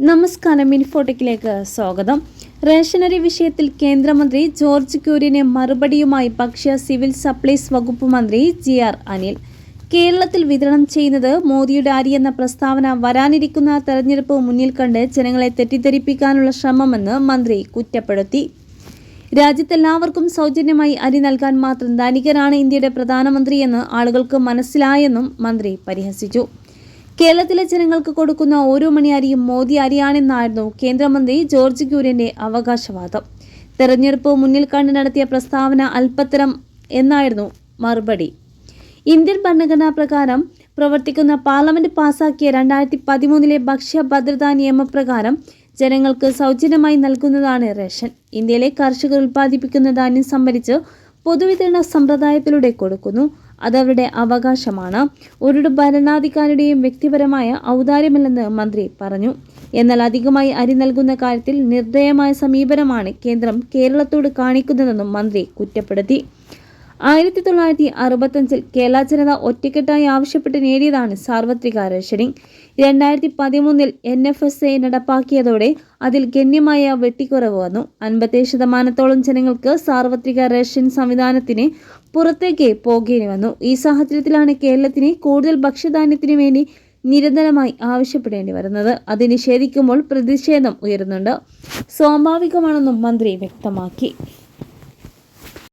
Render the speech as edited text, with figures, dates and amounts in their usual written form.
നമസ്കാരം, ഇൻഫോടെക്കിലേക്ക് സ്വാഗതം. റേഷനറി വിഷയത്തിൽ കേന്ദ്രമന്ത്രി ജോർജ് ക്യൂരിന് മറുപടിയുമായി ഭക്ഷ്യ സിവിൽ സപ്ലൈസ് വകുപ്പ് മന്ത്രി GR അനിൽ. കേരളത്തിൽ വിതരണം ചെയ്യുന്നത് മോദിയുടെ അരി എന്ന പ്രസ്താവന വരാനിരിക്കുന്ന തെരഞ്ഞെടുപ്പ് മുന്നിൽ കണ്ട് ജനങ്ങളെ തെറ്റിദ്ധരിപ്പിക്കാനുള്ള ശ്രമമെന്ന് മന്ത്രി കുറ്റപ്പെടുത്തി. രാജ്യത്തെല്ലാവർക്കും സൗജന്യമായി അരി നൽകാൻ മാത്രം ധനികനാണ് ഇന്ത്യയുടെ പ്രധാനമന്ത്രിയെന്ന് ആളുകൾക്ക് മനസ്സിലായെന്നും മന്ത്രി പരിഹസിച്ചു. കേരളത്തിലെ ജനങ്ങൾക്ക് കൊടുക്കുന്ന ഓരോ മണി അരിയും മോദി അരിയാണെന്നായിരുന്നു കേന്ദ്രമന്ത്രി ജോർജ് ക്യൂരിന്റെ അവകാശവാദം. തെരഞ്ഞെടുപ്പ് മുന്നിൽ കണ്ട് നടത്തിയ പ്രസ്താവന അല്പത്തരം എന്നായിരുന്നു മറുപടി. ഇന്ത്യൻ ഭരണഘടനാ പ്രകാരം പ്രവർത്തിക്കുന്ന പാർലമെന്റ് പാസാക്കിയ 2013 ഭക്ഷ്യ ഭദ്രതാ നിയമപ്രകാരം ജനങ്ങൾക്ക് സൗജന്യമായി നൽകുന്നതാണ് റേഷൻ. ഇന്ത്യയിലെ കർഷകർ ഉൽപ്പാദിപ്പിക്കുന്ന ധാന്യം സംഭരിച്ച് പൊതുവിതരണ സമ്പ്രദായത്തിലൂടെ കൊടുക്കുന്നു. അതവരുടെ അവകാശമാണ്. ഒരു ഭരണാധികാരിയുടെയും വ്യക്തിപരമായ ഔദാര്യമല്ലെന്ന് മന്ത്രി പറഞ്ഞു. എന്നാൽ അധികമായി അരി നൽകുന്ന കാര്യത്തിൽ നിർദ്ദയമായ സമീപനമാണ് കേന്ദ്രം കേരളത്തോട് കാണിക്കുന്നതെന്നും മന്ത്രി കുറ്റപ്പെടുത്തി. 1965 കേരള ജനത ഒറ്റക്കെട്ടായി ആവശ്യപ്പെട്ട് നേടിയതാണ് സാർവത്രിക റേഷനിങ്. 2013 NFSA നടപ്പാക്കിയതോടെ അതിൽ ഗണ്യമായ വെട്ടിക്കുറവ് വന്നു. 57% ജനങ്ങൾക്ക് സാർവത്രിക റേഷൻ സംവിധാനത്തിന് പുറത്തേക്ക് പോകേണ്ടി വന്നു. ഈ സാഹചര്യത്തിലാണ് കേരളത്തിന് കൂടുതൽ ഭക്ഷ്യധാന്യത്തിനു വേണ്ടി നിരന്തരമായി ആവശ്യപ്പെടേണ്ടി വരുന്നത്. അത് നിഷേധിക്കുമ്പോൾ പ്രതിഷേധം ഉയരുന്നുണ്ട്. സ്വാഭാവികമാണെന്നും മന്ത്രി വ്യക്തമാക്കി.